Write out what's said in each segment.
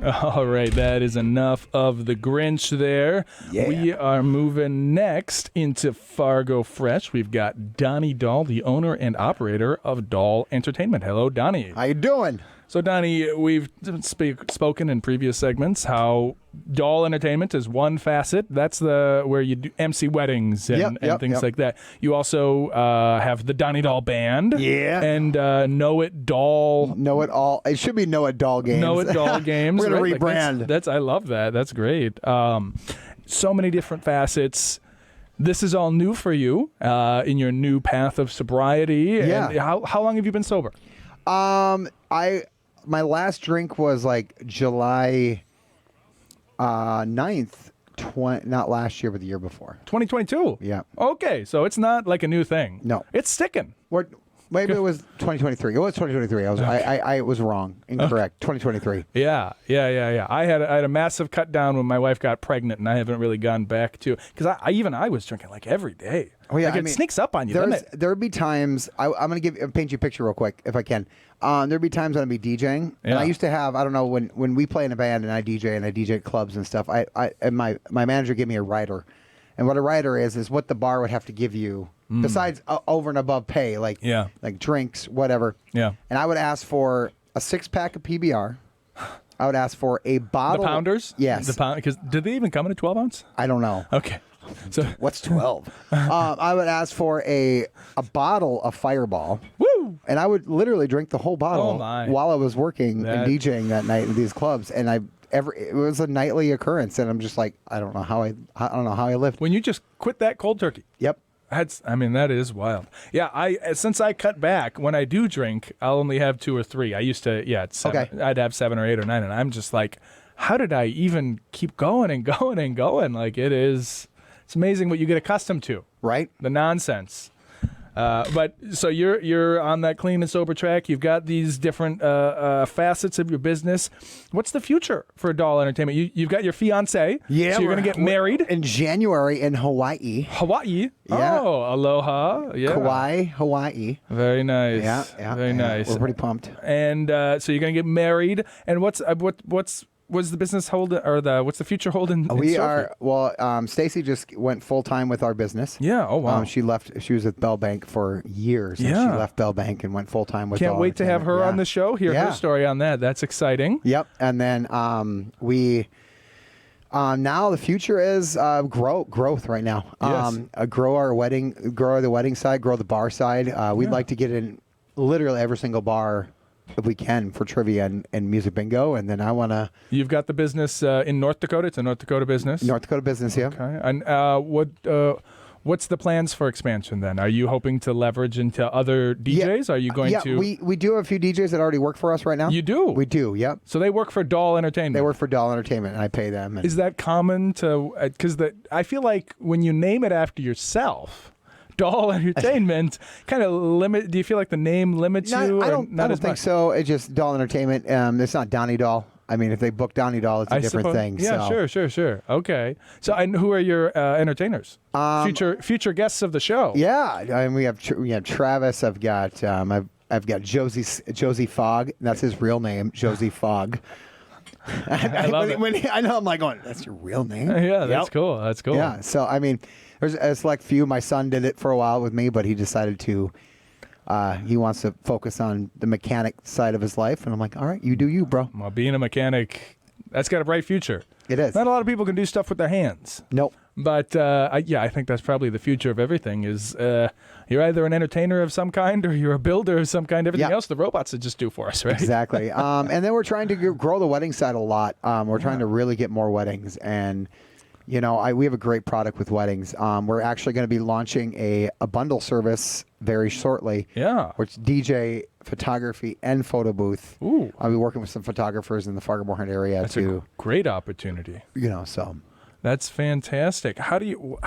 All right, that is enough of the Grinch there. Yeah. We are moving next into Fargo Fresh. We've got Donny Dahl, the owner and operator of Dahl Entertainment. Hello, Donny. How you doing? So, Donny, we've spoken in previous segments how Dahl Entertainment is one facet. That's where you do MC weddings and things like that. You also have the Donny Dahl Band. Yeah. And Know It Dahl. Know It All. It should be Know It Dahl Games. Know It Dahl Games. We're going right? to rebrand. That's I love that. That's great. So many different facets. This is all new for you in your new path of sobriety. Yeah. And how long have you been sober? My last drink was like July 9th, not last year, but the year before. 2022? Yeah. Okay, so it's not like a new thing. No. It's sticking. What? Maybe it was 2023. It was 2023. I was wrong. Incorrect. 2023. Yeah. I had a massive cut down when my wife got pregnant, and I haven't really gone back to, because I was drinking like every day. Oh yeah, like it sneaks up on you, doesn't it? There would be times I'm going to paint you a picture real quick if I can. There'd be times when I'd be DJing, and I used to have, I don't know, when we play in a band and I DJ at clubs and stuff. And my manager gave me a rider, and what a rider is what the bar would have to give you besides over and above pay, like drinks, whatever. Yeah. And I would ask for a 6-pack of PBR. I would ask for a bottle. The pounders? Yes. Because did they even come in a 12 ounce? I don't know. Okay. So What's 12? I would ask for a bottle of Fireball. Woo! And I would literally drink the whole bottle while I was working and DJing that night in these clubs. And it was a nightly occurrence. And I'm just like, I don't know how I lived. When you just quit that cold turkey. Yep. That is wild. Yeah, since I cut back, when I do drink, I'll only have 2 or 3. I used to, I'd have 7 or 8 or 9, and I'm just like, how did I even keep going and going and going? Like it's amazing what you get accustomed to. Right. The nonsense. But so you're on that clean and sober track. You've got these different facets of your business. What's the future for Dahl Entertainment? You've got your fiance. Yeah, so you're going to get married in January in Hawaii. Hawaii. Yeah. Oh, aloha. Yeah. Kauai, Hawaii. Very nice. Yeah. Very nice. We're pretty pumped. And so you're going to get married. And what's the business hold, or what's the future holding? Stacy just went full time with our business. Yeah. Oh wow. She was with Bell Bank for years. Yeah. And she left Bell Bank and went full time with. Can't Dahl wait to have her on the show. Hear her story on that. That's exciting. Yep. And then now the future is growth right now. Yes. Grow the wedding side, grow the bar side. We'd like to get in literally every single bar if we can for trivia and music bingo, and then I want to. You've got the business in North Dakota. It's a North Dakota business. North Dakota business, yeah. Okay. And what's the plans for expansion then? Are you hoping to leverage into other DJs? Are you going to? We do have a few DJs that already work for us right now. You do? We do. Yep. So they work for Dahl Entertainment. They work for Dahl Entertainment, and I pay them. Is that common to? Because I feel like when you name it after yourself. Dahl Entertainment kind of limit. Do you feel like the name limits you? I don't think so. It's just Dahl Entertainment. It's not Donny Dahl. I mean, if they book Donny Dahl, it's a different thing. Yeah, so. sure. Okay. So, and who are your entertainers? Future guests of the show. Yeah, we have Travis. I've got Josie Fogg. That's his real name, Josie Fogg. I love it. I know. I'm like going, that's your real name. Yeah, that's cool. That's cool. Yeah. So I mean, there's a select few. My son did it for a while with me, but he decided to. He wants to focus on the mechanic side of his life, and I'm like, all right, you do you, bro. Well, being a mechanic, that's got a bright future. It is. Not a lot of people can do stuff with their hands. Nope. But I think that's probably the future of everything. Is you're either an entertainer of some kind or you're a builder of some kind. Everything else the robots would just do for us, right? Exactly. And then we're trying to grow the wedding side a lot. We're trying to really get more weddings, and we have a great product with weddings. We're actually going to be launching a bundle service very shortly. Yeah. Which DJ, photography, and photo booth. Ooh. I'll be working with some photographers in the Fargo Mornin area. That's a great opportunity. So. That's fantastic. How do you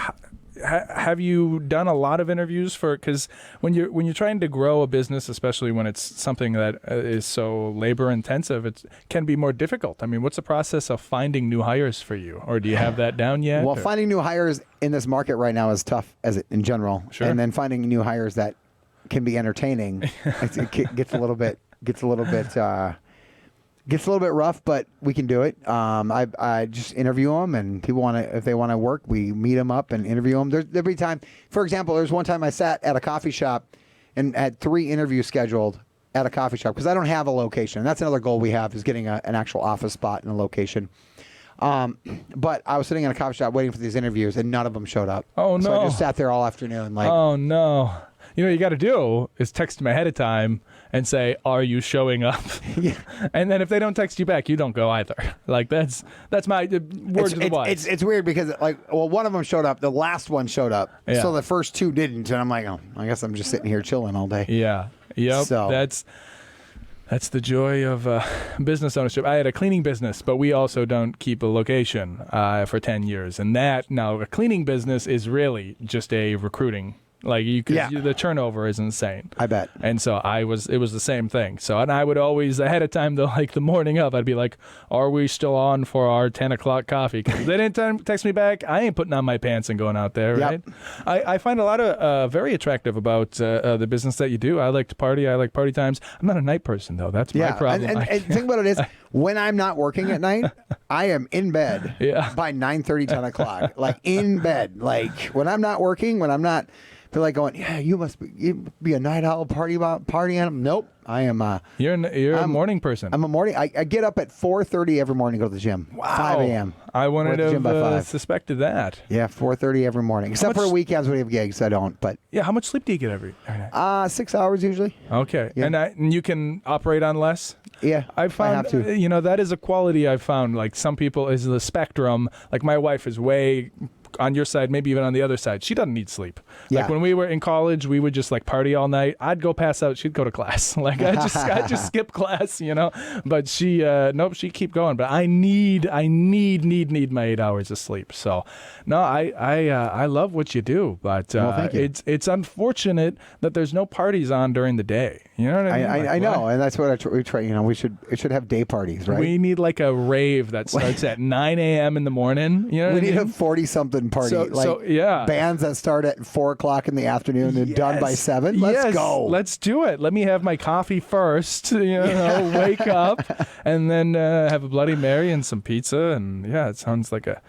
have you done a lot of interviews for? Because when you're trying to grow a business, especially when it's something that is so labor intensive, it can be more difficult. I mean, what's the process of finding new hires for you, or do you have that down yet? Well, finding new hires in this market right now is tough, in general. Sure. And then finding new hires that can be entertaining, it gets a little bit. Gets a little bit rough, but we can do it. I just interview them, and people if they want to work, we meet them up and interview them. There'll be time. For example, there's one time I sat at a coffee shop and had 3 interviews scheduled at a coffee shop because I don't have a location. And that's another goal we have is getting an actual office spot and a location. But I was sitting in a coffee shop waiting for these interviews, and none of them showed up. Oh, no. So I just sat there all afternoon. Like, oh, no. You know what you got to do is text them ahead of time and say, "Are you showing up?" Yeah. And then if they don't text you back, you don't go either. Like that's my words of the wise. It's weird because one of them showed up, the last one showed up, Yeah. so the first 2 didn't, and I'm like, oh, I guess I'm just sitting here chilling all day. Yeah. Yep. So that's the joy of business ownership. I had a cleaning business, but we also don't keep a location for 10 years. And now a cleaning business is really just a recruiting. Like the turnover is insane. I bet. And so it was the same thing. So, and I would always ahead of time, though, like the morning of, I'd be like, "Are we still on for our 10 o'clock coffee?" Because they didn't text me back. I ain't putting on my pants and going out there, right? I find a lot of very attractive about the business that you do. I like to party. I like party times. I'm not a night person though. That's my problem. And the thing about it is, when I'm not working at night, I am in bed by 9:30, 10 o'clock. Like in bed. Like when I'm not working, when I'm not. They're like going, yeah, you be a night owl party animal. Nope, I am. You're a morning person. I'm a morning. I get up at 4:30 every morning to go to the gym. Wow. 5 a.m. I wouldn't have suspected that. Yeah, 4:30 every morning. Except for weekends when we have gigs, I don't. But yeah, how much sleep do you get every night? 6 hours usually. Okay, yeah. And you can operate on less. Yeah, I found have to. That is a quality I've found. Like some people is the spectrum. Like my wife is way on your side, maybe even on the other side. She doesn't need sleep. Yeah. Like when we were in college, we would just like party all night. I'd go pass out. She'd go to class. Like I just skip class, But she, nope, she keep going. But I need my 8 hours of sleep. So, no, I love what you do. But thank you. it's unfortunate that there's no parties on during the day. You know what I mean? I know, and that's what we try. It should have day parties, right? We need like a rave that starts at 9 a.m. in the morning. You know, we need a 40-something party. Bands that start at 4 o'clock in the afternoon and done by 7. Let's go. Let's do it. Let me have my coffee first. Wake up, and then have a Bloody Mary and some pizza, and it sounds like a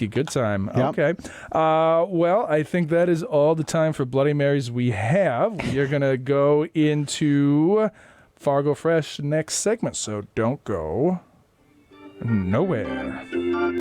good time. Yep. Okay. Well, I think that is all the time for Bloody Marys we have. We are gonna go into Fargo Fresh next segment, so don't go nowhere.